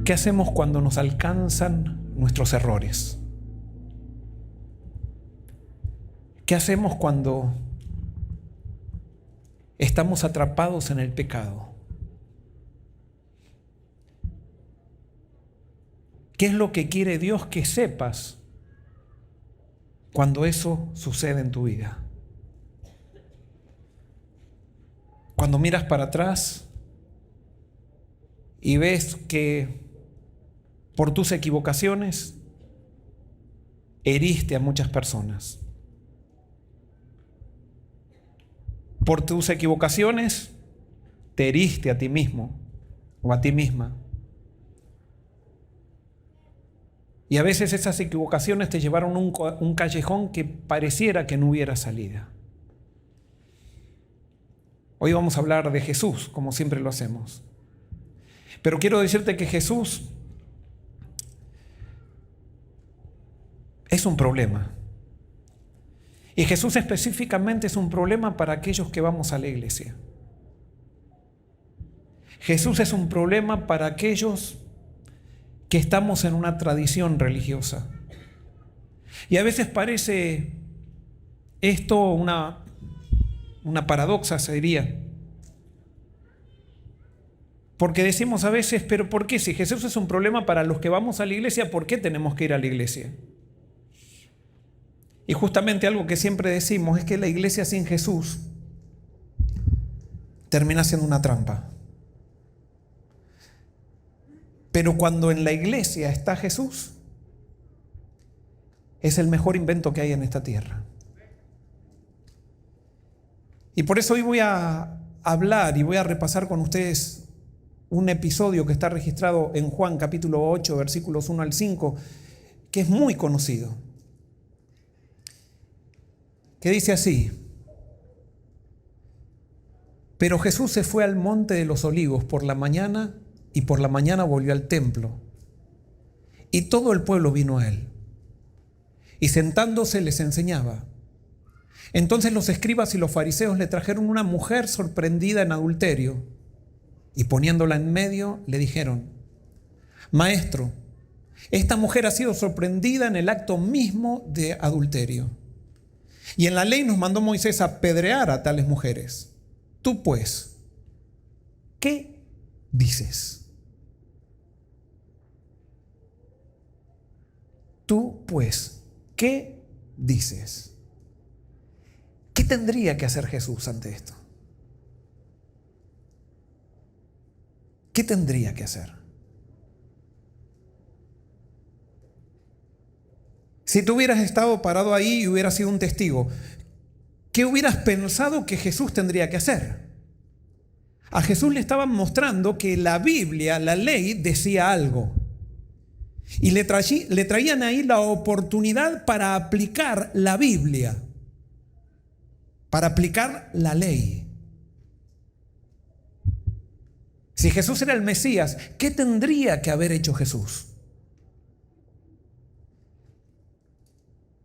¿Qué hacemos cuando nos alcanzan nuestros errores? ¿Qué hacemos cuando estamos atrapados en el pecado? ¿Qué es lo que quiere Dios que sepas cuando eso sucede en tu vida? Cuando miras para atrás y ves que por tus equivocaciones heriste a muchas personas. Por tus equivocaciones te heriste a ti mismo o a ti misma. Y a veces esas equivocaciones te llevaron a un callejón que pareciera que no hubiera salida. Hoy vamos a hablar de Jesús, como siempre lo hacemos. Pero quiero decirte que Jesús es un problema. Y Jesús específicamente es un problema para aquellos que vamos a la iglesia. Jesús es un problema para aquellos que estamos en una tradición religiosa. Y a veces parece esto una paradoja, sería. Porque decimos a veces, pero ¿por qué? Si Jesús es un problema para los que vamos a la iglesia, ¿por qué tenemos que ir a la iglesia? Y justamente algo que siempre decimos es que la iglesia sin Jesús termina siendo una trampa. Pero cuando en la iglesia está Jesús, es el mejor invento que hay en esta tierra. Y por eso hoy voy a hablar y voy a repasar con ustedes un episodio que está registrado en Juan capítulo 8, versículos 1 al 5, que es muy conocido. Que dice así: pero Jesús se fue al monte de los olivos por la mañana y por la mañana volvió al templo. Y todo el pueblo vino a él. Y sentándose les enseñaba. Entonces los escribas y los fariseos le trajeron una mujer sorprendida en adulterio. Y poniéndola en medio le dijeron: Maestro, esta mujer ha sido sorprendida en el acto mismo de adulterio. Y en la ley nos mandó Moisés a apedrear a tales mujeres. Tú pues, ¿qué dices? Tú pues, ¿qué dices? ¿Qué tendría que hacer Jesús ante esto? ¿Qué tendría que hacer? Si tú hubieras estado parado ahí y hubieras sido un testigo, ¿qué hubieras pensado que Jesús tendría que hacer? A Jesús le estaban mostrando que la Biblia, la ley, decía algo. Y le traían ahí la oportunidad para aplicar la Biblia, para aplicar la ley. Si Jesús era el Mesías, ¿qué tendría que haber hecho Jesús?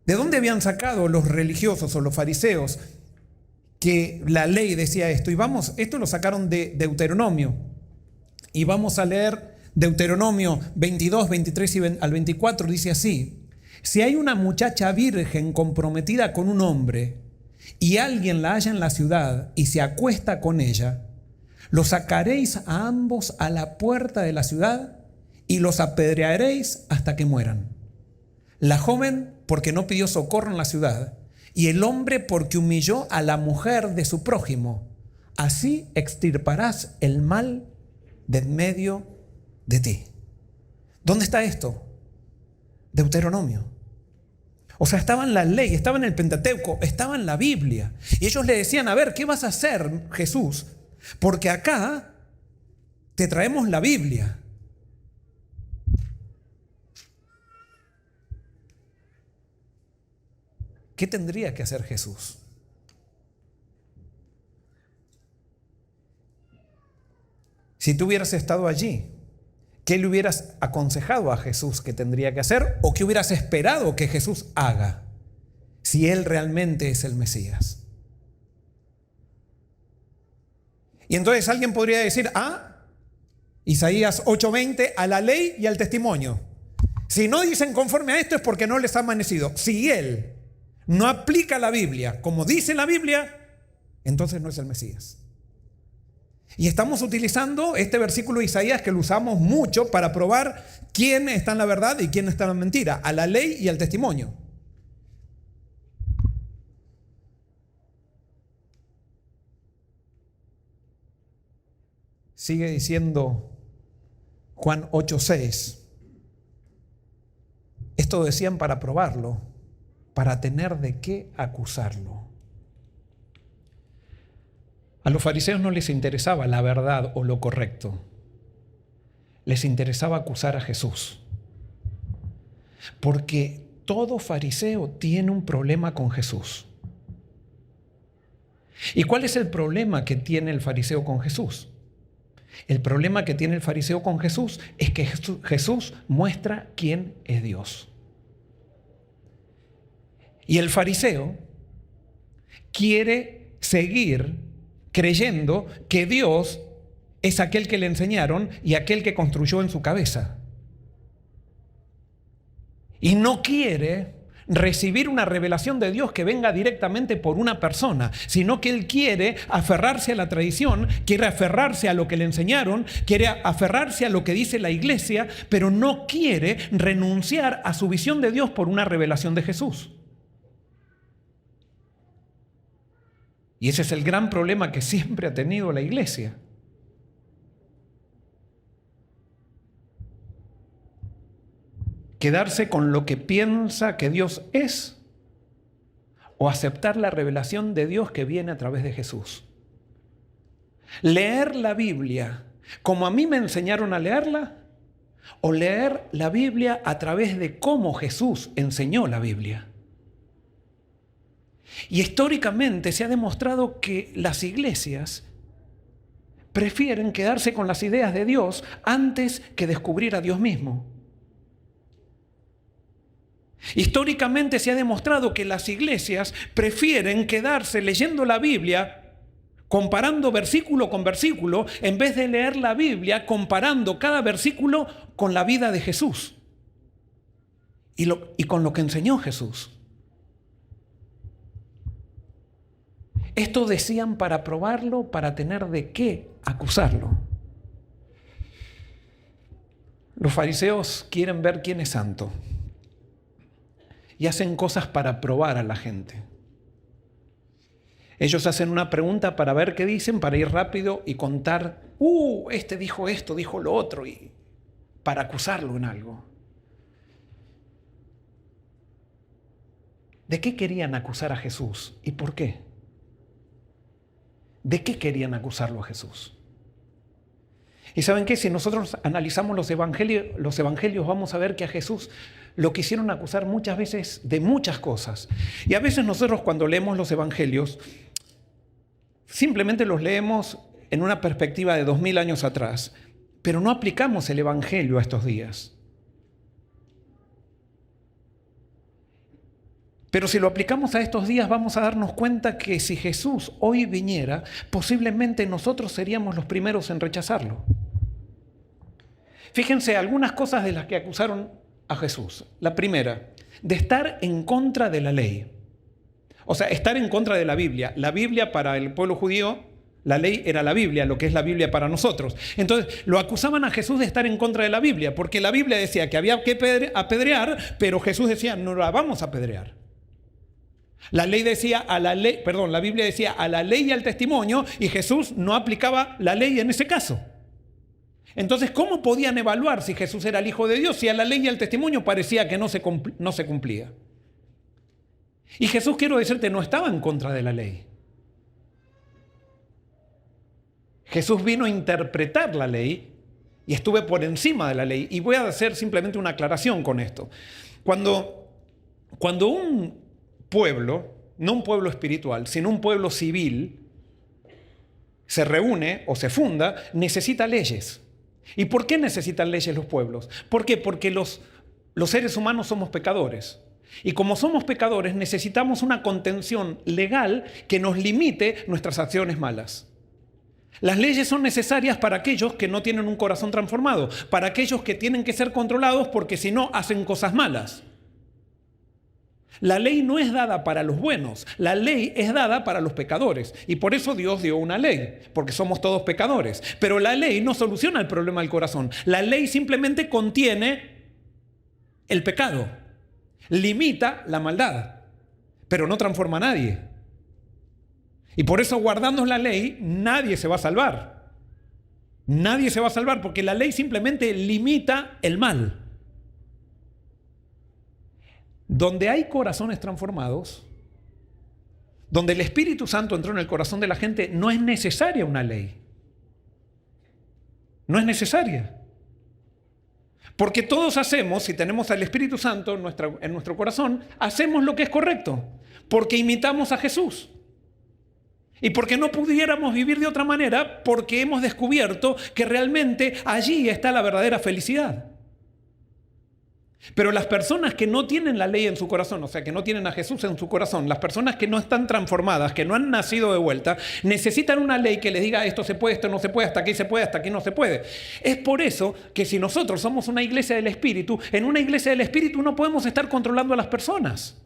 ¿De dónde habían sacado los religiosos o los fariseos que la ley decía esto? Y esto lo sacaron de Deuteronomio. Y vamos a leer Deuteronomio 22, 23 al 24, dice así: si hay una muchacha virgen comprometida con un hombre y alguien la halla en la ciudad y se acuesta con ella, los sacaréis a ambos a la puerta de la ciudad y los apedrearéis hasta que mueran. La joven porque no pidió socorro en la ciudad y el hombre porque humilló a la mujer de su prójimo. Así extirparás el mal de en medio de ti. ¿Dónde está esto? Deuteronomio. O sea, estaba en la ley, estaba en el Pentateuco, estaba en la Biblia. Y ellos le decían: a ver, ¿qué vas a hacer, Jesús? Porque acá te traemos la Biblia. ¿Qué tendría que hacer Jesús? Si tú hubieras estado allí, ¿qué le hubieras aconsejado a Jesús que tendría que hacer? ¿O qué hubieras esperado que Jesús haga si Él realmente es el Mesías? Y entonces alguien podría decir: Isaías 8:20, a la ley y al testimonio. Si no dicen conforme a esto es porque no les ha amanecido. Si él no aplica la Biblia como dice la Biblia, entonces no es el Mesías. Y estamos utilizando este versículo de Isaías, que lo usamos mucho para probar quién está en la verdad y quién está en la mentira, a la ley y al testimonio. Sigue diciendo Juan 8:6. Esto decían para probarlo, para tener de qué acusarlo. A los fariseos no les interesaba la verdad o lo correcto. Les interesaba acusar a Jesús. Porque todo fariseo tiene un problema con Jesús. ¿Y cuál es el problema que tiene el fariseo con Jesús? El problema que tiene el fariseo con Jesús es que Jesús muestra quién es Dios. Y el fariseo quiere seguir creyendo que Dios es aquel que le enseñaron y aquel que construyó en su cabeza. Y no quiere recibir una revelación de Dios que venga directamente por una persona, sino que él quiere aferrarse a la tradición, quiere aferrarse a lo que le enseñaron, quiere aferrarse a lo que dice la iglesia, pero no quiere renunciar a su visión de Dios por una revelación de Jesús. Y ese es el gran problema que siempre ha tenido la iglesia. Quedarse con lo que piensa que Dios es o aceptar la revelación de Dios que viene a través de Jesús. Leer la Biblia como a mí me enseñaron a leerla o leer la Biblia a través de cómo Jesús enseñó la Biblia. Y históricamente se ha demostrado que las iglesias prefieren quedarse con las ideas de Dios antes que descubrir a Dios mismo. Históricamente se ha demostrado que las iglesias prefieren quedarse leyendo la Biblia, comparando versículo con versículo, en vez de leer la Biblia comparando cada versículo con la vida de Jesús y con lo que enseñó Jesús. Esto decían para probarlo, para tener de qué acusarlo. Los fariseos quieren ver quién es santo y hacen cosas para probar a la gente. Ellos hacen una pregunta para ver qué dicen, para ir rápido y contar, este dijo esto, dijo lo otro, y para acusarlo en algo. ¿De qué querían acusar a Jesús y por qué? ¿De qué querían acusarlo a Jesús? Y ¿saben qué? Si nosotros analizamos los evangelios vamos a ver que a Jesús lo quisieron acusar muchas veces de muchas cosas. Y a veces nosotros cuando leemos los evangelios, simplemente los leemos en una perspectiva de 2000 años atrás, pero no aplicamos el evangelio a estos días. Pero si lo aplicamos a estos días vamos a darnos cuenta que si Jesús hoy viniera, posiblemente nosotros seríamos los primeros en rechazarlo. Fíjense algunas cosas de las que acusaron a Jesús. La primera, de estar en contra de la ley. O sea, estar en contra de la Biblia. La Biblia para el pueblo judío, la ley era la Biblia, lo que es la Biblia para nosotros. Entonces, lo acusaban a Jesús de estar en contra de la Biblia, porque la Biblia decía que había que apedrear, pero Jesús decía, no la vamos a apedrear. La Biblia decía a la ley y al testimonio, y Jesús no aplicaba la ley en ese caso. Entonces, ¿cómo podían evaluar si Jesús era el Hijo de Dios si a la ley y al testimonio parecía que no se cumplía? Y Jesús, quiero decirte, no estaba en contra de la ley. Jesús vino a interpretar la ley y estuve por encima de la ley. Y voy a hacer simplemente una aclaración con esto. Cuando un pueblo, no un pueblo espiritual, sino un pueblo civil, se reúne o se funda, necesita leyes. ¿Y por qué necesitan leyes los pueblos? ¿Por qué? Porque los seres humanos somos pecadores. Y como somos pecadores, necesitamos una contención legal que nos limite nuestras acciones malas. Las leyes son necesarias para aquellos que no tienen un corazón transformado, para aquellos que tienen que ser controlados porque si no hacen cosas malas. La ley no es dada para los buenos, la ley es dada para los pecadores. Y por eso Dios dio una ley, porque somos todos pecadores. Pero la ley no soluciona el problema del corazón. La ley simplemente contiene el pecado, limita la maldad, pero no transforma a nadie. Y por eso, guardando la ley, nadie se va a salvar. Nadie se va a salvar porque la ley simplemente limita el mal. Donde hay corazones transformados, donde el Espíritu Santo entró en el corazón de la gente, no es necesaria una ley. No es necesaria. Porque todos hacemos, si tenemos al Espíritu Santo en nuestro corazón, hacemos lo que es correcto, porque imitamos a Jesús. Y porque no pudiéramos vivir de otra manera, porque hemos descubierto que realmente allí está la verdadera felicidad. Pero las personas que no tienen la ley en su corazón, o sea, que no tienen a Jesús en su corazón, las personas que no están transformadas, que no han nacido de vuelta, necesitan una ley que les diga esto se puede, esto no se puede, hasta aquí se puede, hasta aquí no se puede. Es por eso que si nosotros somos una iglesia del Espíritu, en una iglesia del Espíritu no podemos estar controlando a las personas.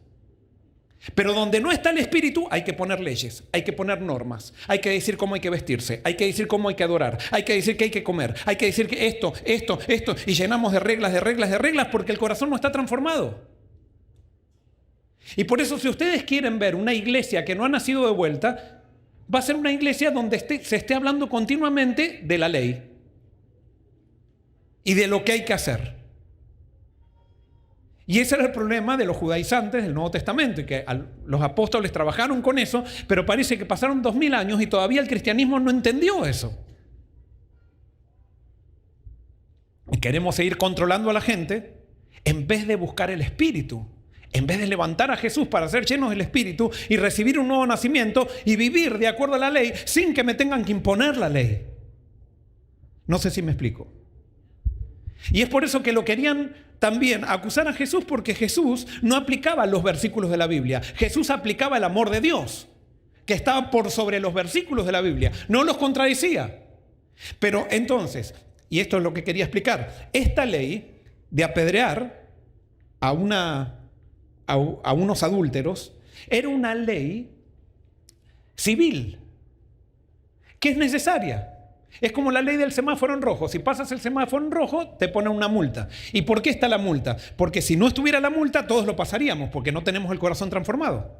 Pero donde no está el Espíritu hay que poner leyes, hay que poner normas, hay que decir cómo hay que vestirse, hay que decir cómo hay que adorar, hay que decir qué hay que comer, hay que decir que esto, y llenamos de reglas, porque el corazón no está transformado. Y por eso, si ustedes quieren ver una iglesia que no ha nacido de vuelta, va a ser una iglesia donde se esté hablando continuamente de la ley y de lo que hay que hacer. Y ese era el problema de los judaizantes del Nuevo Testamento, y que los apóstoles trabajaron con eso, pero parece que pasaron 2000 años y todavía el cristianismo no entendió eso. Y queremos seguir controlando a la gente en vez de buscar el Espíritu, en vez de levantar a Jesús para ser llenos del Espíritu y recibir un nuevo nacimiento y vivir de acuerdo a la ley sin que me tengan que imponer la ley. No sé si me explico. Y es por eso que lo querían también acusar a Jesús, porque Jesús no aplicaba los versículos de la Biblia. Jesús aplicaba el amor de Dios, que estaba por sobre los versículos de la Biblia. No los contradecía. Pero entonces, y esto es lo que quería explicar, esta ley de apedrear a unos adúlteros era una ley civil, que es necesaria. Es como la ley del semáforo en rojo. Si pasas el semáforo en rojo, te ponen una multa. ¿Y por qué está la multa? Porque si no estuviera la multa, todos lo pasaríamos, porque no tenemos el corazón transformado.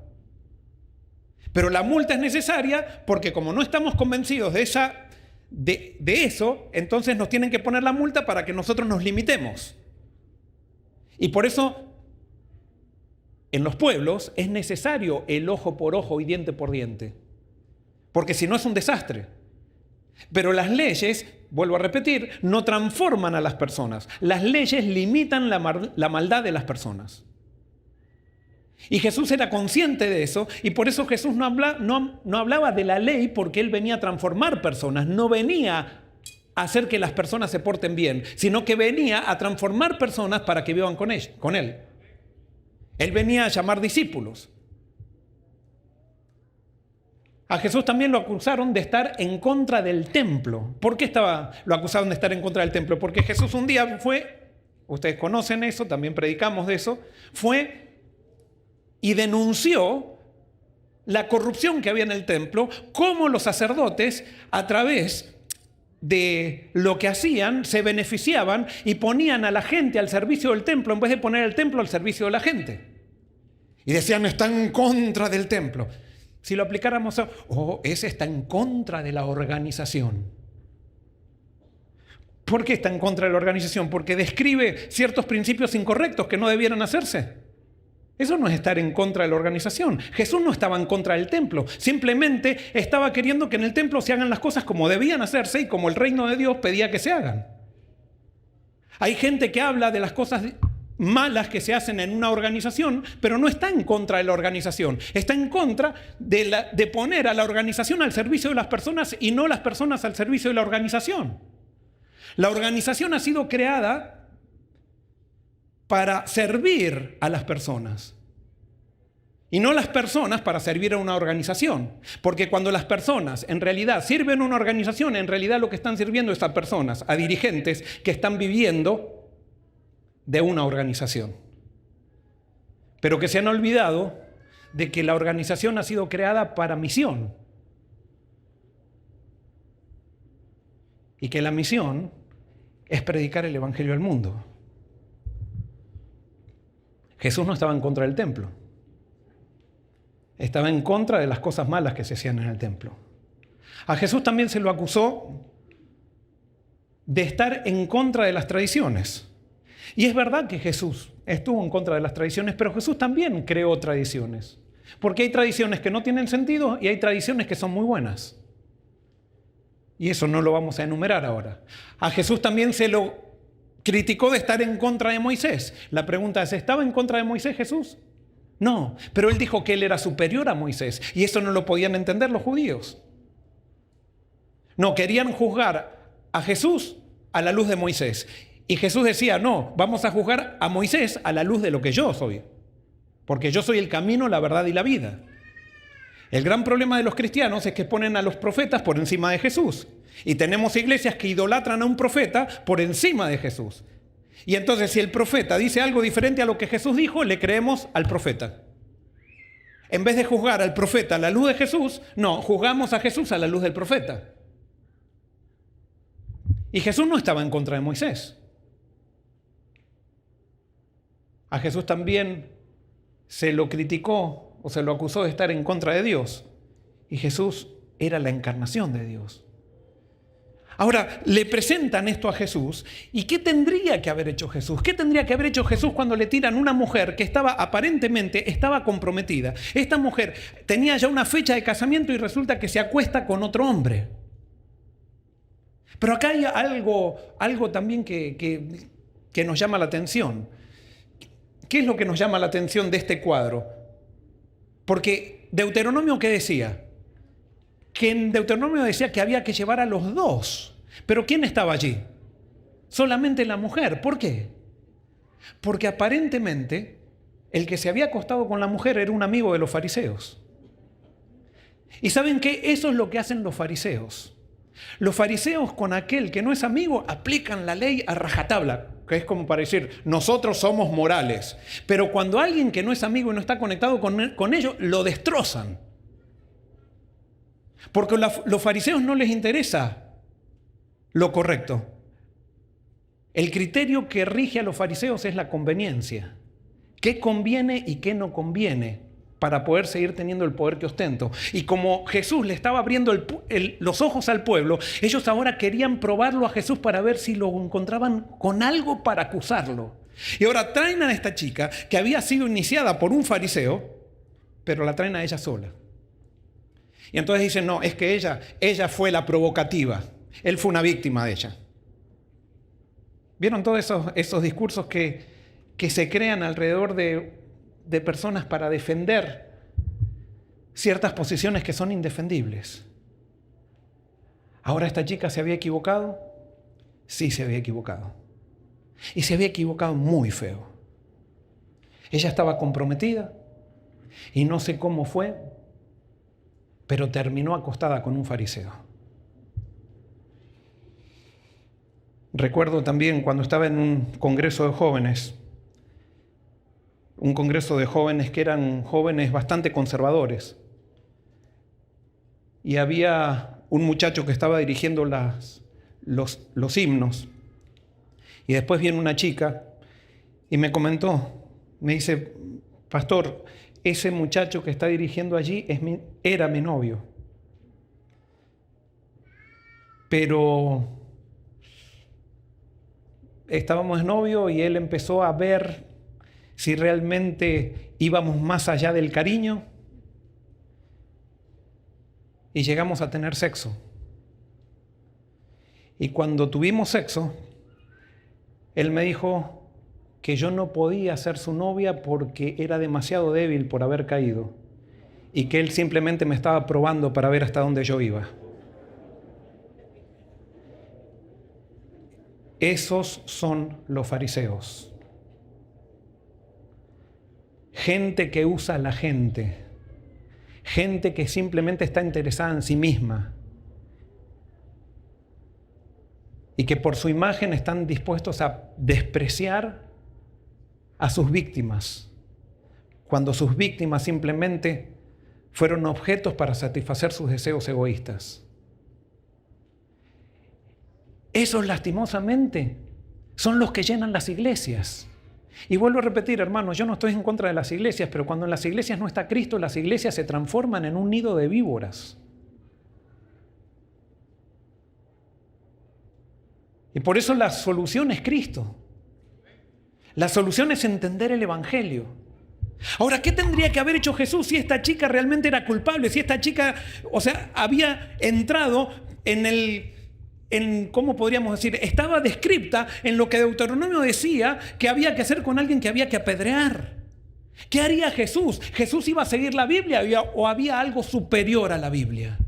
Pero la multa es necesaria porque como no estamos convencidos de eso, entonces nos tienen que poner la multa para que nosotros nos limitemos. Y por eso, en los pueblos, es necesario el ojo por ojo y diente por diente. Porque si no es un desastre. Pero las leyes, vuelvo a repetir, no transforman a las personas. Las leyes limitan la maldad de las personas. Y Jesús era consciente de eso, y por eso Jesús no hablaba de la ley, porque Él venía a transformar personas, no venía a hacer que las personas se porten bien, sino que venía a transformar personas para que vivan con Él. Él venía a llamar discípulos. A Jesús también lo acusaron de estar en contra del templo. ¿Por qué lo acusaron de estar en contra del templo? Porque Jesús un día fue, ustedes conocen eso, también predicamos de eso, fue y denunció la corrupción que había en el templo, cómo los sacerdotes, a través de lo que hacían, se beneficiaban y ponían a la gente al servicio del templo en vez de poner el templo al servicio de la gente. Y decían, están en contra del templo. Si lo aplicáramos ese está en contra de la organización. ¿Por qué está en contra de la organización? Porque describe ciertos principios incorrectos que no debieran hacerse. Eso no es estar en contra de la organización. Jesús no estaba en contra del templo. Simplemente estaba queriendo que en el templo se hagan las cosas como debían hacerse y como el reino de Dios pedía que se hagan. Hay gente que habla de las cosas malas que se hacen en una organización, pero no está en contra de la organización. Está en contra de poner a la organización al servicio de las personas y no las personas al servicio de la organización. La organización ha sido creada para servir a las personas. Y no las personas para servir a una organización. Porque cuando las personas en realidad sirven a una organización, en realidad lo que están sirviendo es a personas, a dirigentes que están viviendo de una organización. Pero que se han olvidado de que la organización ha sido creada para misión. Y que la misión es predicar el evangelio al mundo. Jesús no estaba en contra del templo. Estaba en contra de las cosas malas que se hacían en el templo. A Jesús también se lo acusó de estar en contra de las tradiciones. Y es verdad que Jesús estuvo en contra de las tradiciones, pero Jesús también creó tradiciones. Porque hay tradiciones que no tienen sentido y hay tradiciones que son muy buenas. Y eso no lo vamos a enumerar ahora. A Jesús también se lo criticó de estar en contra de Moisés. La pregunta es, ¿estaba en contra de Moisés Jesús? No, pero él dijo que él era superior a Moisés y eso no lo podían entender los judíos. No, querían juzgar a Jesús a la luz de Moisés. Y Jesús decía, no, vamos a juzgar a Moisés a la luz de lo que yo soy. Porque yo soy el camino, la verdad y la vida. El gran problema de los cristianos es que ponen a los profetas por encima de Jesús. Y tenemos iglesias que idolatran a un profeta por encima de Jesús. Y entonces si el profeta dice algo diferente a lo que Jesús dijo, le creemos al profeta. En vez de juzgar al profeta a la luz de Jesús, no, juzgamos a Jesús a la luz del profeta. Y Jesús no estaba en contra de Moisés. A Jesús también se lo criticó o se lo acusó de estar en contra de Dios. Y Jesús era la encarnación de Dios. Ahora, le presentan esto a Jesús. ¿Y qué tendría que haber hecho Jesús? ¿Qué tendría que haber hecho Jesús cuando le tiran una mujer que aparentemente estaba comprometida? Esta mujer tenía ya una fecha de casamiento y resulta que se acuesta con otro hombre. Pero acá hay algo también que nos llama la atención. ¿Qué es lo que nos llama la atención de este cuadro? Porque Deuteronomio, ¿qué decía? Que en Deuteronomio decía que había que llevar a los dos. Pero ¿quién estaba allí? Solamente la mujer. ¿Por qué? Porque aparentemente el que se había acostado con la mujer era un amigo de los fariseos. ¿Y saben qué? Eso es lo que hacen los fariseos. Los fariseos con aquel que no es amigo aplican la ley a rajatabla, que es como para decir, nosotros somos morales. Pero cuando alguien que no es amigo y no está conectado con ellos, lo destrozan. Porque a los fariseos no les interesa lo correcto. El criterio que rige a los fariseos es la conveniencia. ¿Qué conviene y qué no conviene para poder seguir teniendo el poder que ostento? Y como Jesús le estaba abriendo los ojos al pueblo, ellos ahora querían probarlo a Jesús para ver si lo encontraban con algo para acusarlo. Y ahora traen a esta chica que había sido iniciada por un fariseo, pero la traen a ella sola. Y entonces dicen, no, es que ella fue la provocativa. Él fue una víctima de ella. ¿Vieron todos esos discursos que se crean alrededor de personas para defender ciertas posiciones que son indefendibles? ¿Ahora esta chica se había equivocado? Sí, se había equivocado. Y se había equivocado muy feo. Ella estaba comprometida y no sé cómo fue, pero terminó acostada con un fariseo. Recuerdo también cuando estaba en un congreso de jóvenes, que eran jóvenes bastante conservadores, y había un muchacho que estaba dirigiendo los himnos, y después viene una chica y me comentó, me dice, pastor, ese muchacho que está dirigiendo allí era mi novio. Pero estábamos de novio y él empezó a ver si realmente íbamos más allá del cariño y llegamos a tener sexo. Y cuando tuvimos sexo, él me dijo que yo no podía ser su novia porque era demasiado débil por haber caído y que él simplemente me estaba probando para ver hasta dónde yo iba. Esos son los fariseos. gente que usa a la gente, gente que simplemente está interesada en sí misma y que por su imagen están dispuestos a despreciar a sus víctimas, cuando sus víctimas simplemente fueron objetos para satisfacer sus deseos egoístas. Esos, lastimosamente, son los que llenan las iglesias. Y vuelvo a repetir, hermanos, yo no estoy en contra de las iglesias, pero cuando en las iglesias no está Cristo, las iglesias se transforman en un nido de víboras. Y por eso la solución es Cristo. La solución es entender el Evangelio. Ahora, ¿qué tendría que haber hecho Jesús si esta chica realmente era culpable? Si esta chica, había entrado ¿cómo podríamos decir? Estaba descripta en lo que Deuteronomio decía que había que hacer con alguien que había que apedrear. ¿Qué haría Jesús? ¿Jesús iba a seguir la Biblia o había algo superior a la Biblia?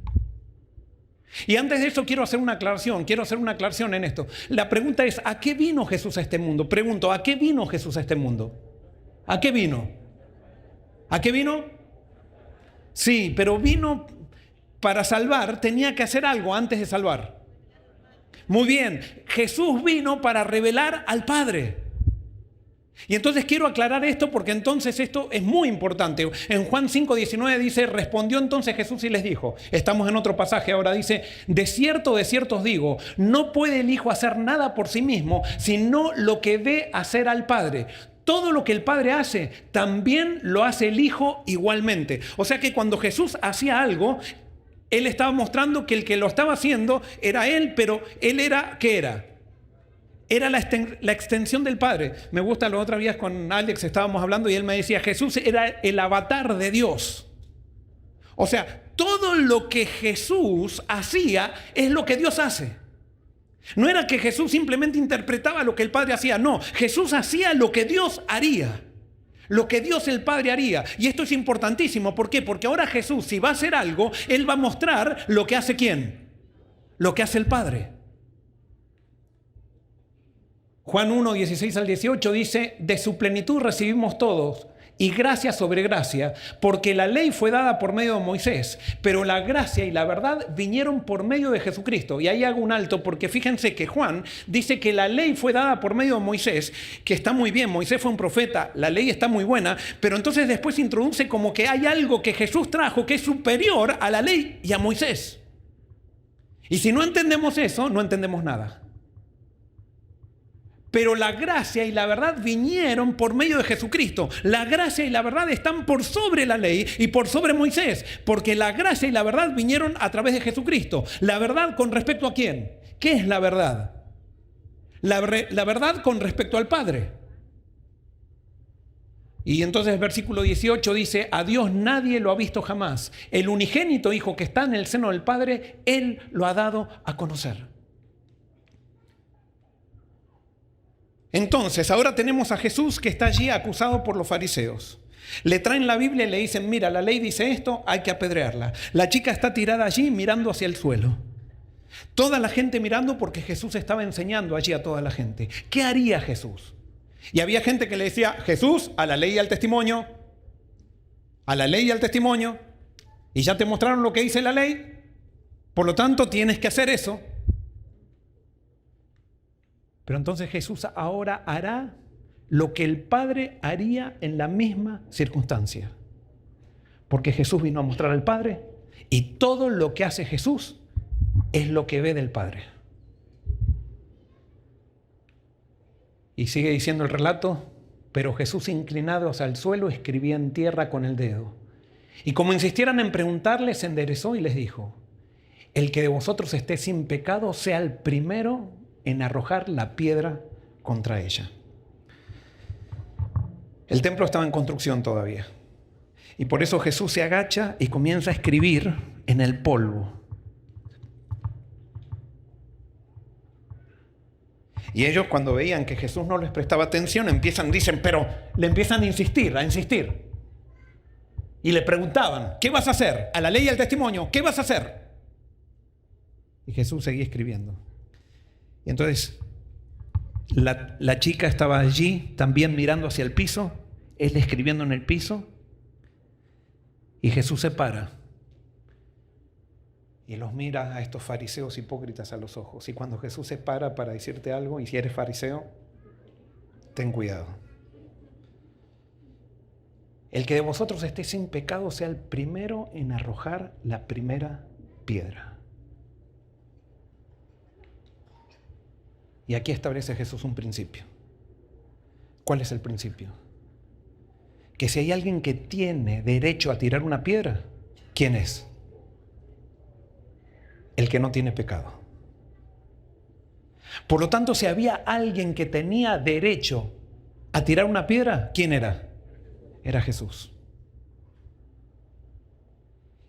Y antes de eso quiero hacer una aclaración en esto. La pregunta es, ¿a qué vino Jesús a este mundo? Pregunto, ¿a qué vino Jesús a este mundo? ¿A qué vino? ¿A qué vino? Sí, pero vino para salvar, tenía que hacer algo antes de salvar. Muy bien, Jesús vino para revelar al Padre. Y entonces quiero aclarar esto porque entonces esto es muy importante. En Juan 5:19 dice, respondió entonces Jesús y les dijo, estamos en otro pasaje ahora, dice, de cierto os digo, no puede el Hijo hacer nada por sí mismo, sino lo que ve hacer al Padre. Todo lo que el Padre hace, también lo hace el Hijo igualmente. O sea que cuando Jesús hacía algo, Él estaba mostrando que el que lo estaba haciendo era Él, pero Él era, ¿qué era? Era la extensión del Padre. Me gusta, la otra vez con Alex estábamos hablando y él me decía, Jesús era el avatar de Dios. O sea, todo lo que Jesús hacía es lo que Dios hace. No era que Jesús simplemente interpretaba lo que el Padre hacía, no. Jesús hacía lo que Dios haría. Lo que Dios el Padre haría. Y esto es importantísimo. ¿Por qué? Porque ahora Jesús, si va a hacer algo, Él va a mostrar lo que hace ¿quién? Lo que hace el Padre. Juan 1, 16 al 18 dice, de su plenitud recibimos todos, y gracia sobre gracia, porque la ley fue dada por medio de Moisés, pero la gracia y la verdad vinieron por medio de Jesucristo. Y ahí hago un alto, porque fíjense que Juan dice que la ley fue dada por medio de Moisés, que está muy bien, Moisés fue un profeta, la ley está muy buena, pero entonces después introduce como que hay algo que Jesús trajo que es superior a la ley y a Moisés. Y si no entendemos eso, no entendemos nada. Pero la gracia y la verdad vinieron por medio de Jesucristo. La gracia y la verdad están por sobre la ley y por sobre Moisés, porque la gracia y la verdad vinieron a través de Jesucristo. ¿La verdad con respecto a quién? ¿Qué es la verdad? La verdad con respecto al Padre. Y entonces el versículo 18 dice, a Dios nadie lo ha visto jamás. El unigénito Hijo que está en el seno del Padre, Él lo ha dado a conocer. Entonces, ahora tenemos a Jesús que está allí acusado por los fariseos. Le traen la Biblia y le dicen, mira, la ley dice esto, hay que apedrearla. La chica está tirada allí mirando hacia el suelo. Toda la gente mirando porque Jesús estaba enseñando allí a toda la gente. ¿Qué haría Jesús? Y había gente que le decía, Jesús, a la ley y al testimonio. A la ley y al testimonio. Y ya te mostraron lo que dice la ley. Por lo tanto, tienes que hacer eso. Pero entonces Jesús ahora hará lo que el Padre haría en la misma circunstancia. Porque Jesús vino a mostrar al Padre y todo lo que hace Jesús es lo que ve del Padre. Y sigue diciendo el relato, pero Jesús inclinado hacia el suelo escribía en tierra con el dedo. Y como insistieran en preguntarle, se enderezó y les dijo, el que de vosotros esté sin pecado sea el primero en arrojar la piedra contra ella. El templo estaba en construcción todavía. Y por eso Jesús se agacha y comienza a escribir en el polvo. Y ellos cuando veían que Jesús no les prestaba atención, le empiezan a insistir. Y le preguntaban, ¿qué vas a hacer? A la ley y al testimonio, ¿qué vas a hacer? Y Jesús seguía escribiendo. Y entonces la chica estaba allí también mirando hacia el piso, él escribiendo en el piso, y Jesús se para y los mira a estos fariseos hipócritas a los ojos. Y cuando Jesús se para decirte algo, y si eres fariseo, ten cuidado. El que de vosotros esté sin pecado sea el primero en arrojar la primera piedra. Y aquí establece Jesús un principio. ¿Cuál es el principio? Que si hay alguien que tiene derecho a tirar una piedra, ¿quién es? El que no tiene pecado. Por lo tanto, si había alguien que tenía derecho a tirar una piedra, ¿quién era? Era Jesús.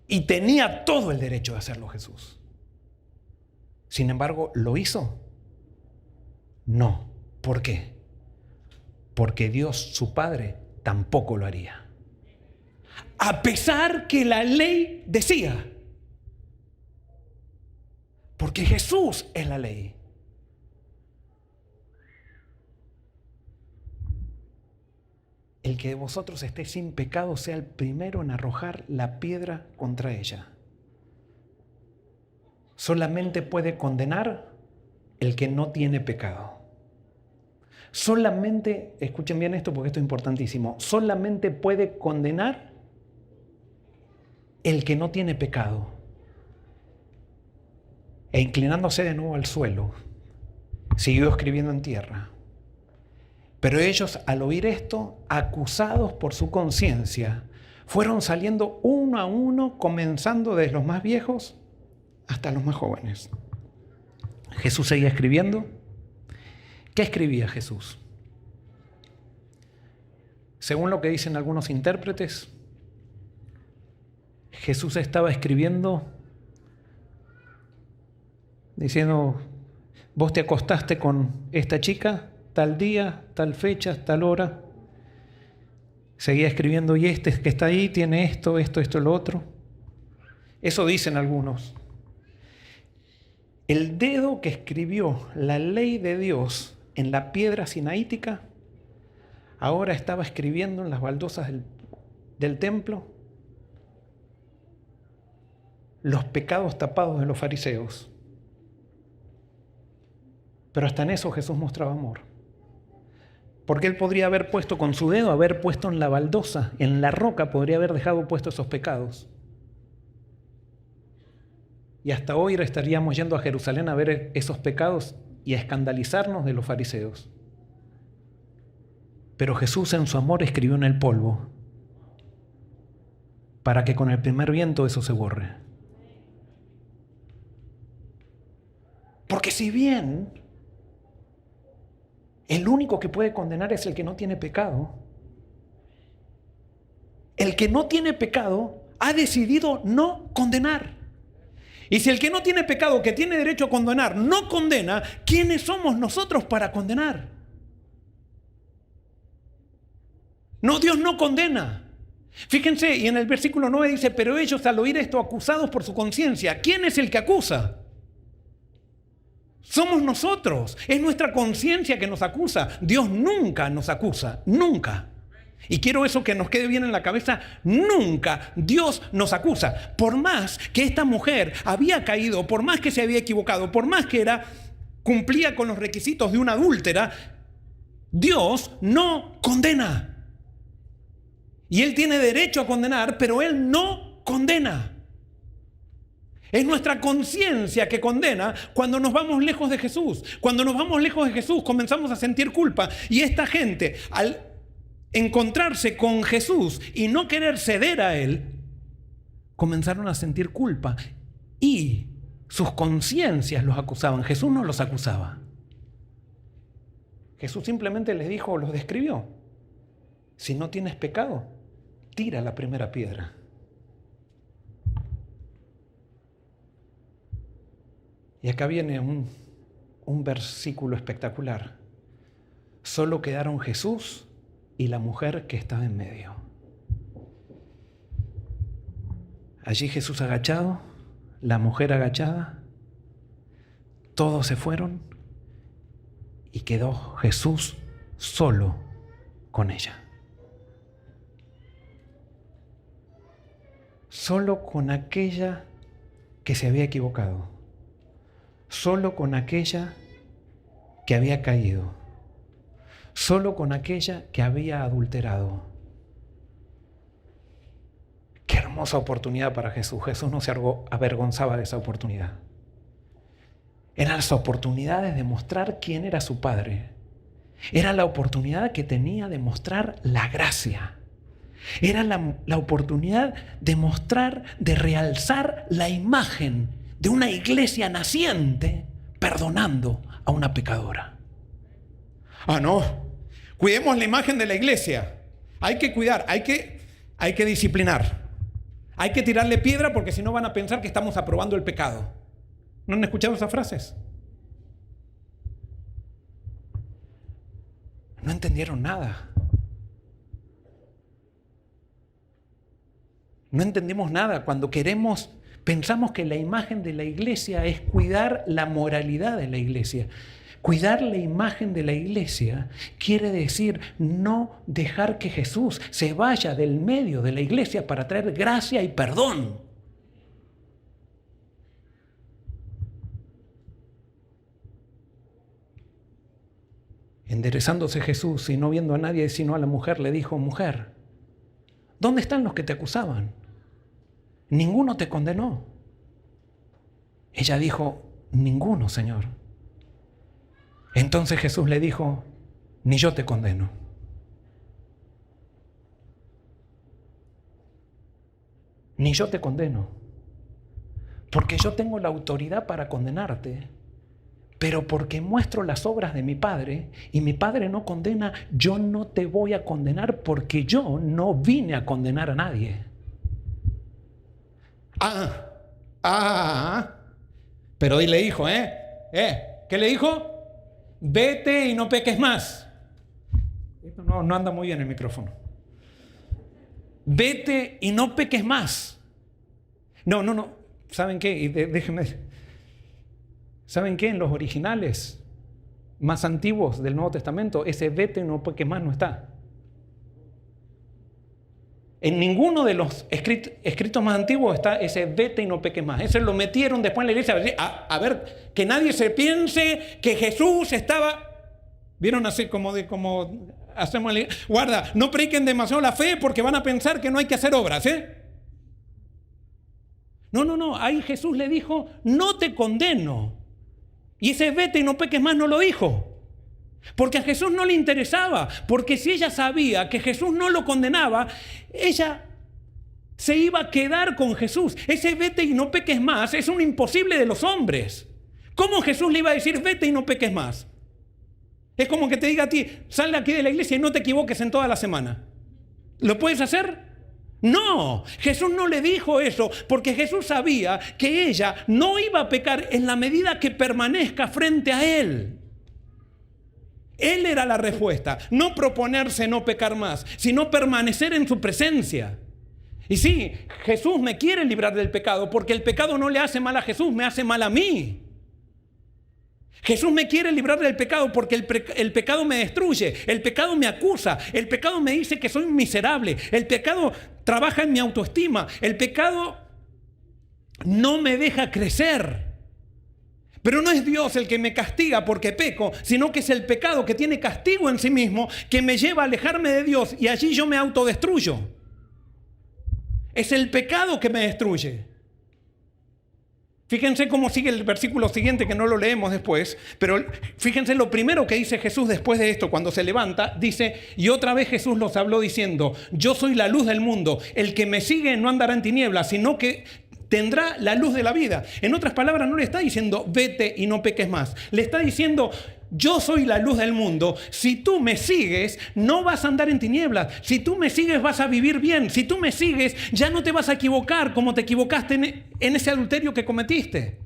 Y tenía todo el derecho de hacerlo Jesús. Sin embargo, ¿lo hizo? No. ¿Por qué? Porque Dios, su Padre, tampoco lo haría. A pesar que la ley decía. Porque Jesús es la ley. El que de vosotros esté sin pecado sea el primero en arrojar la piedra contra ella. Solamente puede condenar el que no tiene pecado. Solamente, escuchen bien esto porque esto es importantísimo, solamente puede condenar el que no tiene pecado. E inclinándose de nuevo al suelo, siguió escribiendo en tierra. Pero ellos, al oír esto, acusados por su conciencia, fueron saliendo uno a uno, comenzando desde los más viejos hasta los más jóvenes. Jesús seguía escribiendo. ¿Qué escribía Jesús? Según lo que dicen algunos intérpretes, Jesús estaba escribiendo diciendo: vos te acostaste con esta chica tal día, tal fecha, tal hora. Seguía escribiendo: y este que está ahí tiene esto, lo otro. Eso dicen algunos. El dedo que escribió la ley de Dios en la piedra sinaítica ahora estaba escribiendo en las baldosas del templo los pecados tapados de los fariseos. Pero hasta en eso Jesús mostraba amor. Porque él podría haber puesto con su dedo, haber puesto en la baldosa, en la roca, podría haber dejado puestos esos pecados. Y hasta hoy estaríamos yendo a Jerusalén a ver esos pecados y a escandalizarnos de los fariseos. Pero Jesús en su amor escribió en el polvo para que con el primer viento eso se borre. Porque si bien el único que puede condenar es el que no tiene pecado, el que no tiene pecado ha decidido no condenar. Y si el que no tiene pecado, que tiene derecho a condenar, no condena, ¿quiénes somos nosotros para condenar? No, Dios no condena. Fíjense, y en el versículo 9 dice: pero ellos al oír esto acusados por su conciencia. ¿Quién es el que acusa? Somos nosotros. Es nuestra conciencia que nos acusa. Dios nunca nos acusa, nunca. Y quiero eso que nos quede bien en la cabeza: nunca Dios nos acusa. Por más que esta mujer había caído, por más que se había equivocado, por más que cumplía con los requisitos de una adúltera, Dios no condena. Y Él tiene derecho a condenar, pero Él no condena. Es nuestra conciencia que condena cuando nos vamos lejos de Jesús. Cuando nos vamos lejos de Jesús comenzamos a sentir culpa. Y esta gente, al encontrarse con Jesús y no querer ceder a Él, comenzaron a sentir culpa. Y sus conciencias los acusaban. Jesús no los acusaba. Jesús simplemente les dijo, los describió: si no tienes pecado, tira la primera piedra. Y acá viene un versículo espectacular. Solo quedaron Jesús y la mujer que estaba en medio. Allí Jesús agachado, la mujer agachada, todos se fueron y quedó Jesús solo con ella. solo con aquella que se había equivocado, solo con aquella que había caído, solo con aquella que había adulterado. Qué hermosa oportunidad para Jesús. Jesús no se avergonzaba de esa oportunidad. Eran las oportunidades de mostrar quién era su Padre. Era la oportunidad que tenía de mostrar la gracia. Era la oportunidad de mostrar, de realzar la imagen de una iglesia naciente perdonando a una pecadora. Ah, no. Cuidemos la imagen de la iglesia. Hay que cuidar, hay que disciplinar. Hay que tirarle piedra porque si no van a pensar que estamos aprobando el pecado. ¿No han escuchado esas frases? No entendieron nada. No entendemos nada cuando pensamos que la imagen de la iglesia es cuidar la moralidad de la iglesia. Cuidar la imagen de la iglesia quiere decir no dejar que Jesús se vaya del medio de la iglesia para traer gracia y perdón. Enderezándose Jesús y no viendo a nadie sino a la mujer, le dijo: mujer, ¿dónde están los que te acusaban? Ninguno te condenó. Ella dijo: ninguno, Señor. Entonces Jesús le dijo: ni yo te condeno. Ni yo te condeno. Porque yo tengo la autoridad para condenarte, pero porque muestro las obras de mi Padre y mi Padre no condena, yo no te voy a condenar porque yo no vine a condenar a nadie. Pero le dijo, ¿qué le dijo? Vete y no peques más. Esto no anda muy bien el micrófono. Vete y no peques más. No. ¿Saben qué? Déjenme. ¿Saben qué? En los originales más antiguos del Nuevo Testamento, ese vete y no peques más no está. En ninguno de los escritos más antiguos está ese vete y no peques más. Ese lo metieron después en la iglesia. A ver, que nadie se piense que Jesús estaba... ¿Vieron así como hacemos? Guarda, no prediquen demasiado la fe porque van a pensar que no hay que hacer obras, No. Ahí Jesús le dijo, no te condeno. Y ese vete y no peques más no lo dijo. Porque a Jesús no le interesaba, porque si ella sabía que Jesús no lo condenaba, ella se iba a quedar con Jesús. Ese vete y no peques más es un imposible de los hombres. ¿Cómo Jesús le iba a decir vete y no peques más? Es como que te diga a ti, sal de aquí de la iglesia y no te equivoques en toda la semana. ¿Lo puedes hacer? No, Jesús no le dijo eso, porque Jesús sabía que ella no iba a pecar en la medida que permanezca frente a Él. Él era la respuesta, no proponerse no pecar más, sino permanecer en su presencia. Y sí, Jesús me quiere librar del pecado, porque el pecado no le hace mal a Jesús, me hace mal a mí. Jesús me quiere librar del pecado porque el pecado me destruye, el pecado me acusa, el pecado me dice que soy miserable, el pecado trabaja en mi autoestima, el pecado no me deja crecer. Pero no es Dios el que me castiga porque peco, sino que es el pecado que tiene castigo en sí mismo que me lleva a alejarme de Dios y allí yo me autodestruyo. Es el pecado que me destruye. Fíjense cómo sigue el versículo siguiente, que no lo leemos después, pero fíjense lo primero que dice Jesús después de esto, cuando se levanta, dice, y otra vez Jesús los habló diciendo, yo soy la luz del mundo, el que me sigue no andará en tinieblas, sino que tendrá la luz de la vida. En otras palabras, no le está diciendo, vete y no peques más. Le está diciendo, yo soy la luz del mundo. Si tú me sigues, no vas a andar en tinieblas. Si tú me sigues, vas a vivir bien. Si tú me sigues, ya no te vas a equivocar como te equivocaste en ese adulterio que cometiste.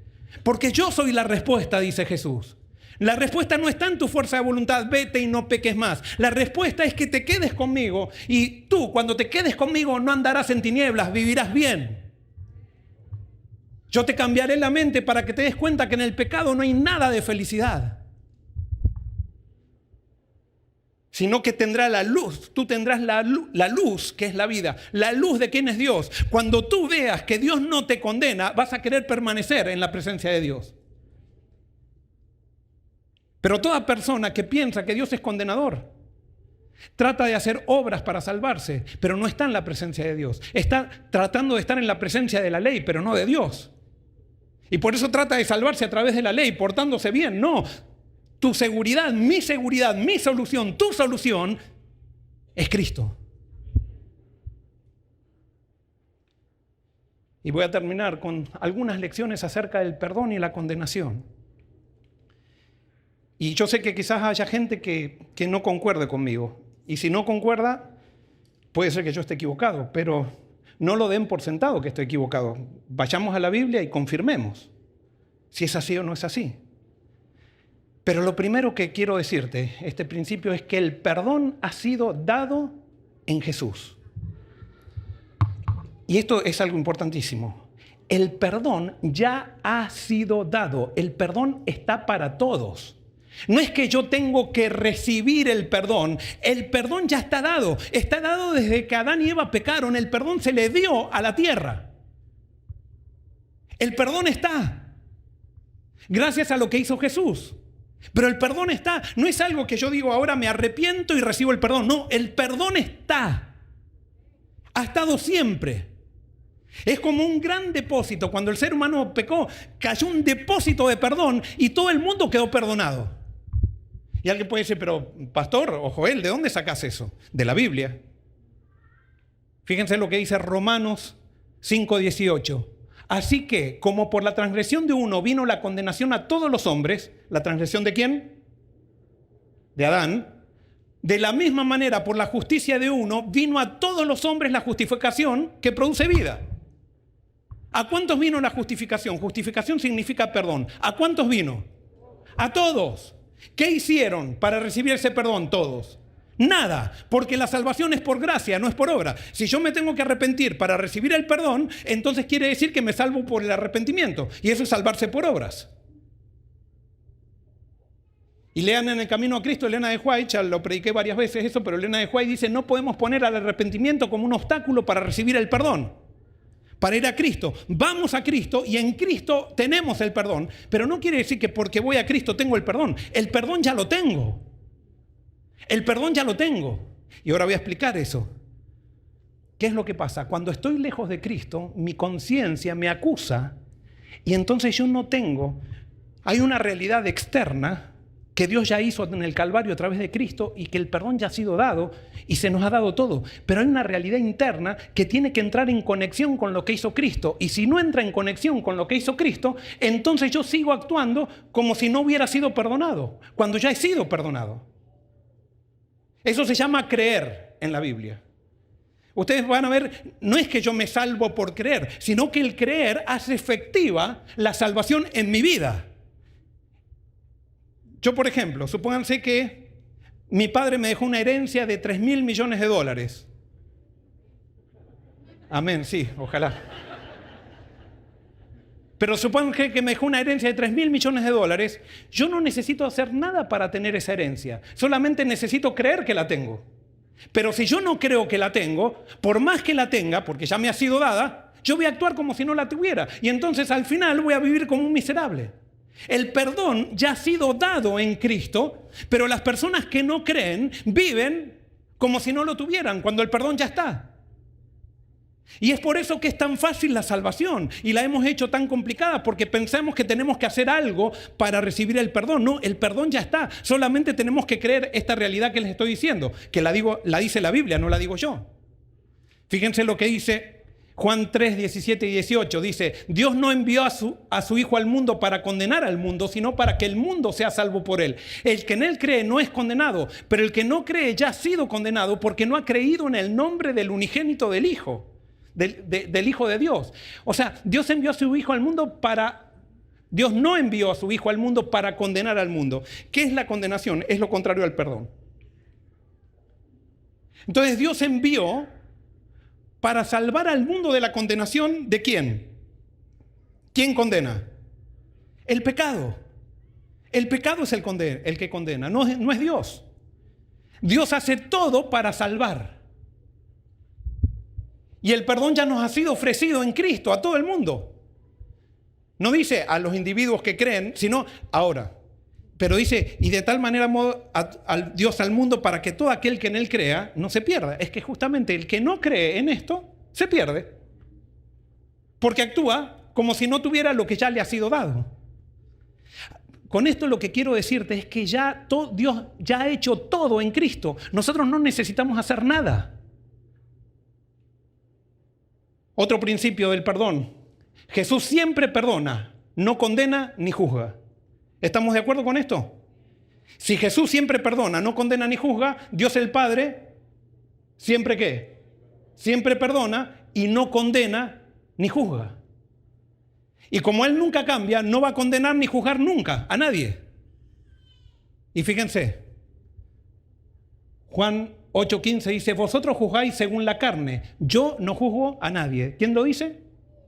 Porque yo soy la respuesta, dice Jesús. La respuesta no está en tu fuerza de voluntad, vete y no peques más. La respuesta es que te quedes conmigo y tú, cuando te quedes conmigo, no andarás en tinieblas, vivirás bien. Yo te cambiaré la mente para que te des cuenta que en el pecado no hay nada de felicidad. sino que tendrá la luz. Tú tendrás la luz, que es la vida, la luz de quién es Dios. Cuando tú veas que Dios no te condena, vas a querer permanecer en la presencia de Dios. Pero toda persona que piensa que Dios es condenador, trata de hacer obras para salvarse, pero no está en la presencia de Dios. Está tratando de estar en la presencia de la ley, pero no de Dios. Y por eso trata de salvarse a través de la ley, portándose bien. No, tu seguridad, mi solución, tu solución es Cristo. Y voy a terminar con algunas lecciones acerca del perdón y la condenación. Y yo sé que quizás haya gente que no concuerde conmigo. Y si no concuerda, puede ser que yo esté equivocado, pero no lo den por sentado que estoy equivocado. Vayamos a la Biblia y confirmemos si es así o no es así. Pero lo primero que quiero decirte, este principio, es que el perdón ha sido dado en Jesús. Y esto es algo importantísimo. El perdón ya ha sido dado. El perdón está para todos. No es que yo tengo que recibir el perdón ya está dado. Está dado desde que Adán y Eva pecaron. El perdón se le dio a la tierra. El perdón está, gracias a lo que hizo Jesús. Pero el perdón está, no es algo que yo digo ahora me arrepiento y recibo el perdón. No, el perdón está. Ha estado siempre. Es como un gran depósito. Cuando el ser humano pecó, cayó un depósito de perdón y todo el mundo quedó perdonado. Y alguien puede decir, pero pastor o Joel, ¿de dónde sacas eso? De la Biblia. Fíjense lo que dice Romanos 5:18. Así que, como por la transgresión de uno vino la condenación a todos los hombres, ¿la transgresión de quién? De Adán. De la misma manera, por la justicia de uno, vino a todos los hombres la justificación que produce vida. ¿A cuántos vino la justificación? Justificación significa perdón. ¿A cuántos vino? A todos. ¿Qué hicieron para recibir ese perdón todos? Nada, porque la salvación es por gracia, no es por obra. Si yo me tengo que arrepentir para recibir el perdón, entonces quiere decir que me salvo por el arrepentimiento. Y eso es salvarse por obras. Y lean en El Camino a Cristo, Elena de White, ya lo prediqué varias veces eso, pero Elena de White dice, no podemos poner al arrepentimiento como un obstáculo para recibir el perdón. Para ir a Cristo. Vamos a Cristo y en Cristo tenemos el perdón. Pero no quiere decir que porque voy a Cristo tengo el perdón. El perdón ya lo tengo. El perdón ya lo tengo. Y ahora voy a explicar eso. ¿Qué es lo que pasa? Cuando estoy lejos de Cristo, mi conciencia me acusa y entonces yo no tengo. Hay una realidad externa que Dios ya hizo en el Calvario a través de Cristo y que el perdón ya ha sido dado y se nos ha dado todo. Pero hay una realidad interna que tiene que entrar en conexión con lo que hizo Cristo. Y si no entra en conexión con lo que hizo Cristo, entonces yo sigo actuando como si no hubiera sido perdonado, cuando ya he sido perdonado. Eso se llama creer en la Biblia. Ustedes van a ver, no es que yo me salvo por creer, sino que el creer hace efectiva la salvación en mi vida. Yo, por ejemplo, supónganse que mi padre me dejó una herencia de $3.000 millones. Amén, sí, ojalá. Pero supónganse que me dejó una herencia de $3.000 millones. Yo no necesito hacer nada para tener esa herencia. Solamente necesito creer que la tengo. Pero si yo no creo que la tengo, por más que la tenga, porque ya me ha sido dada, yo voy a actuar como si no la tuviera. Y entonces al final voy a vivir como un miserable. El perdón ya ha sido dado en Cristo, pero las personas que no creen viven como si no lo tuvieran, cuando el perdón ya está. Y es por eso que es tan fácil la salvación y la hemos hecho tan complicada, porque pensamos que tenemos que hacer algo para recibir el perdón. No, el perdón ya está. Solamente tenemos que creer esta realidad que les estoy diciendo, que la dice la Biblia, no la digo yo. Fíjense lo que dice Juan 3, 17 y 18. Dice, Dios no envió a su Hijo al mundo para condenar al mundo, sino para que el mundo sea salvo por él. El que en él cree no es condenado, pero el que no cree ya ha sido condenado porque no ha creído en el nombre del unigénito del Hijo. Del Hijo de Dios. O sea, Dios envió a su Hijo al mundo Dios no envió a su Hijo al mundo para condenar al mundo. ¿Qué es la condenación? Es lo contrario al perdón. Entonces Dios envió para salvar al mundo de la condenación ¿de quién? ¿Quién condena? El pecado. El pecado es el que condena, no es Dios. Dios hace todo para salvar. Y el perdón ya nos ha sido ofrecido en Cristo a todo el mundo. No dice a los individuos que creen, sino ahora. Pero dice, y de tal manera amó a Dios al mundo para que todo aquel que en él crea no se pierda. Es que justamente el que no cree en esto se pierde. Porque actúa como si no tuviera lo que ya le ha sido dado. Con esto lo que quiero decirte es que Dios ya ha hecho todo en Cristo. Nosotros no necesitamos hacer nada. Otro principio del perdón. Jesús siempre perdona, no condena ni juzga. ¿Estamos de acuerdo con esto? Si Jesús siempre perdona, no condena ni juzga, Dios el Padre, ¿siempre qué? Siempre perdona y no condena ni juzga. Y como Él nunca cambia, no va a condenar ni juzgar nunca a nadie. Y fíjense, Juan 8:15 dice, vosotros juzgáis según la carne, yo no juzgo a nadie. ¿Quién lo dice?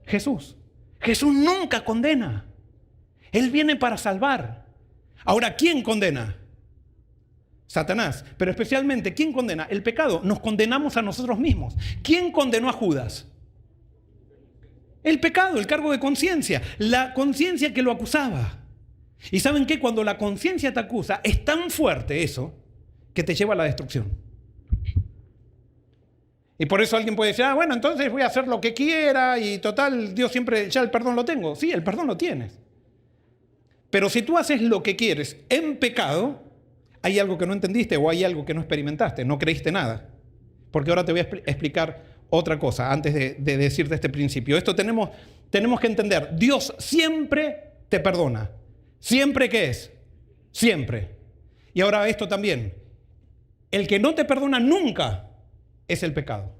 Jesús. Jesús nunca condena. Él viene para salvar. Ahora, ¿quién condena? Satanás. Pero especialmente, ¿quién condena? El pecado. Nos condenamos a nosotros mismos. ¿Quién condenó a Judas? El pecado, el cargo de conciencia. La conciencia que lo acusaba. ¿Y saben qué? Cuando la conciencia te acusa, es tan fuerte eso que te lleva a la destrucción. Y por eso alguien puede decir, bueno, entonces voy a hacer lo que quiera y total, Dios siempre, ya el perdón lo tengo. Sí, el perdón lo tienes. Pero si tú haces lo que quieres en pecado, hay algo que no entendiste o hay algo que no experimentaste, no creíste nada. Porque ahora te voy a explicar otra cosa antes de decirte este principio. Esto tenemos que entender. Dios siempre te perdona. ¿Siempre qué es? Siempre. Y ahora esto también. El que no te perdona nunca es el pecado.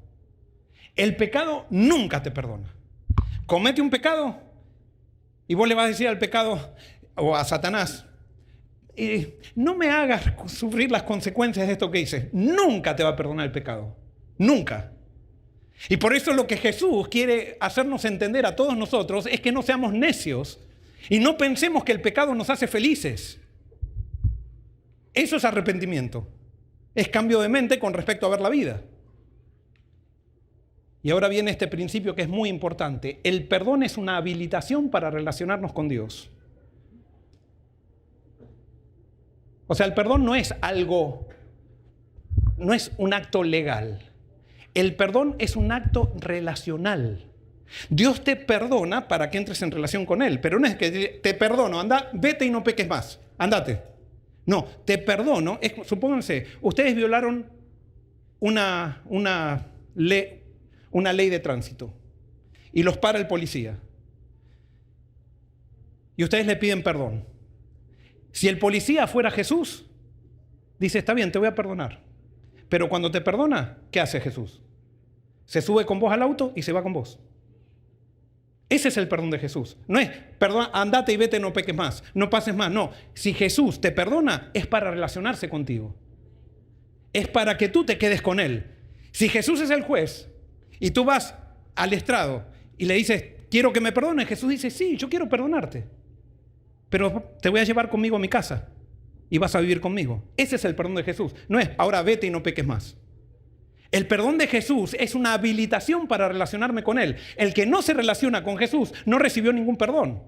El pecado nunca te perdona. Comete un pecado y vos le vas a decir al pecado o a Satanás, no me hagas sufrir las consecuencias de esto que hice. Nunca te va a perdonar el pecado. Nunca. Y por eso lo que Jesús quiere hacernos entender a todos nosotros es que no seamos necios y no pensemos que el pecado nos hace felices. Eso es arrepentimiento. Es cambio de mente con respecto a ver la vida. Y ahora viene este principio que es muy importante. El perdón es una habilitación para relacionarnos con Dios. O sea, el perdón no es un acto legal. El perdón es un acto relacional. Dios te perdona para que entres en relación con Él, pero no es que te perdono, anda, vete y no peques más, andate. No, te perdono, supónganse, ustedes violaron una ley de tránsito y los para el policía. Y ustedes le piden perdón. Si el policía fuera Jesús, dice, está bien, te voy a perdonar. Pero cuando te perdona, ¿qué hace Jesús? Se sube con vos al auto y se va con vos. Ese es el perdón de Jesús. No es, perdón, andate y vete, no peques más, no pases más. No, si Jesús te perdona, es para relacionarse contigo. Es para que tú te quedes con Él. Si Jesús es el juez y tú vas al estrado y le dices, quiero que me perdones, Jesús dice, sí, yo quiero perdonarte, pero te voy a llevar conmigo a mi casa y vas a vivir conmigo. Ese es el perdón de Jesús. No es, ahora vete y no peques más. El perdón de Jesús es una habilitación para relacionarme con Él. El que no se relaciona con Jesús no recibió ningún perdón.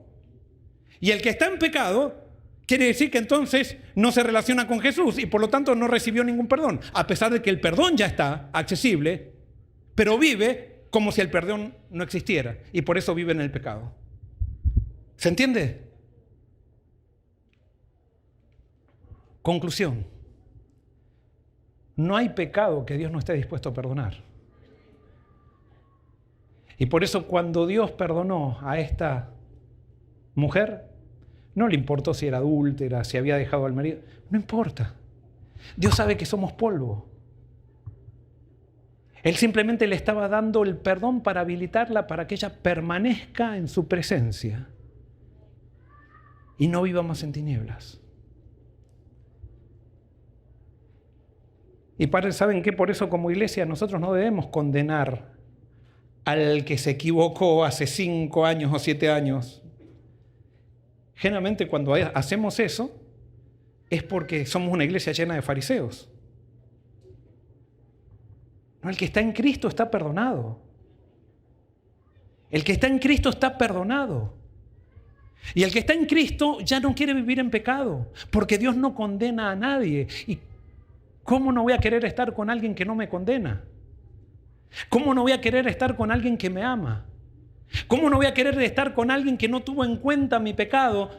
Y el que está en pecado quiere decir que entonces no se relaciona con Jesús y por lo tanto no recibió ningún perdón. A pesar de que el perdón ya está accesible, pero vive como si el perdón no existiera y por eso vive en el pecado. ¿Se entiende? Conclusión. No hay pecado que Dios no esté dispuesto a perdonar. Y por eso cuando Dios perdonó a esta mujer, no le importó si era adúltera, si había dejado al marido. No importa. Dios sabe que somos polvo. Él simplemente le estaba dando el perdón para habilitarla para que ella permanezca en su presencia y no viva más en tinieblas. Y padres, ¿saben qué? Por eso como iglesia nosotros no debemos condenar al que se equivocó hace 5 años o 7 años. Generalmente cuando hacemos eso es porque somos una iglesia llena de fariseos. No, el que está en Cristo está perdonado. El que está en Cristo está perdonado. Y el que está en Cristo ya no quiere vivir en pecado, porque Dios no condena a nadie. ¿Y cómo no voy a querer estar con alguien que no me condena? ¿Cómo no voy a querer estar con alguien que me ama? ¿Cómo no voy a querer estar con alguien que no tuvo en cuenta mi pecado,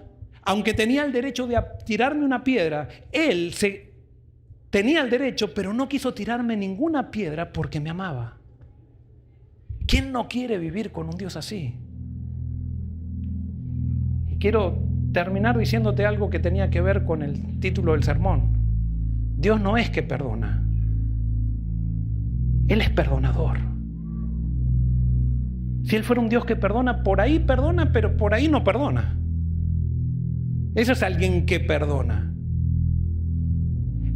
aunque tenía el derecho de tirarme una piedra? Él tenía el derecho, pero no quiso tirarme ninguna piedra porque me amaba. ¿Quién no quiere vivir con un Dios así? Y quiero terminar diciéndote algo que tenía que ver con el título del sermón. Dios no es que perdona. Él es perdonador. Si Él fuera un Dios que perdona, pero por ahí no perdona. Eso es alguien que perdona.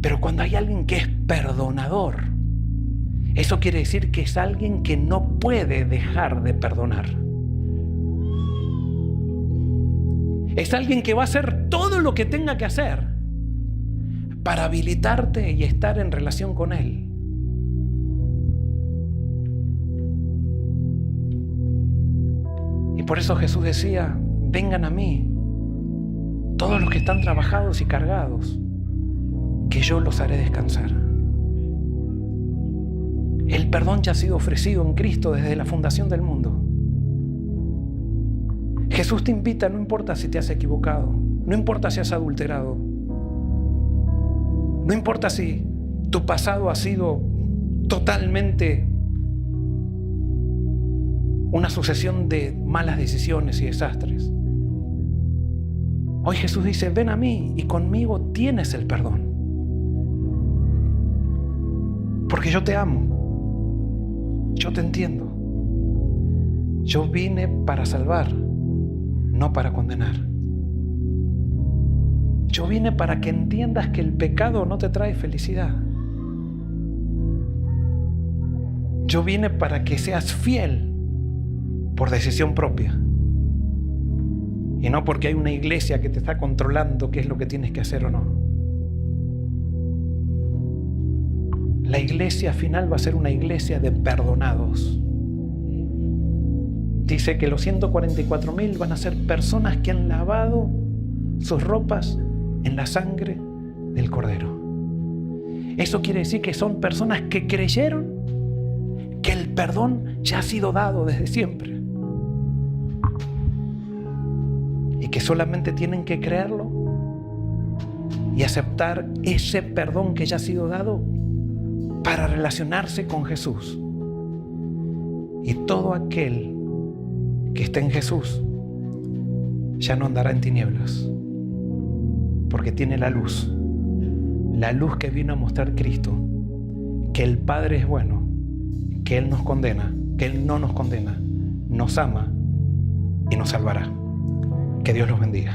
Pero cuando hay alguien que es perdonador, eso quiere decir que es alguien que no puede dejar de perdonar. Es alguien que va a hacer todo lo que tenga que hacer para habilitarte y estar en relación con Él. Y por eso Jesús decía, vengan a mí, todos los que están trabajados y cargados, que yo los haré descansar. El perdón ya ha sido ofrecido en Cristo desde la fundación del mundo. Jesús te invita, no importa si te has equivocado, no importa si has adulterado, no importa si tu pasado ha sido totalmente una sucesión de malas decisiones y desastres. Hoy Jesús dice, ven a mí y conmigo tienes el perdón. Porque yo te amo. Yo te entiendo. Yo vine para salvar, no para condenar. Yo vine para que entiendas que el pecado no te trae felicidad. Yo vine para que seas fiel por decisión propia. Y no porque hay una iglesia que te está controlando qué es lo que tienes que hacer o no. La iglesia final va a ser una iglesia de perdonados. Dice que los 144,000 van a ser personas que han lavado sus ropas en la sangre del Cordero. Eso quiere decir que son personas que creyeron que el perdón ya ha sido dado desde siempre. Y que solamente tienen que creerlo y aceptar ese perdón que ya ha sido dado para relacionarse con Jesús. Y todo aquel que esté en Jesús ya no andará en tinieblas, porque tiene la luz que vino a mostrar Cristo, que el Padre es bueno, que Él nos condena, que Él no nos condena, nos ama y nos salvará. Que Dios los bendiga.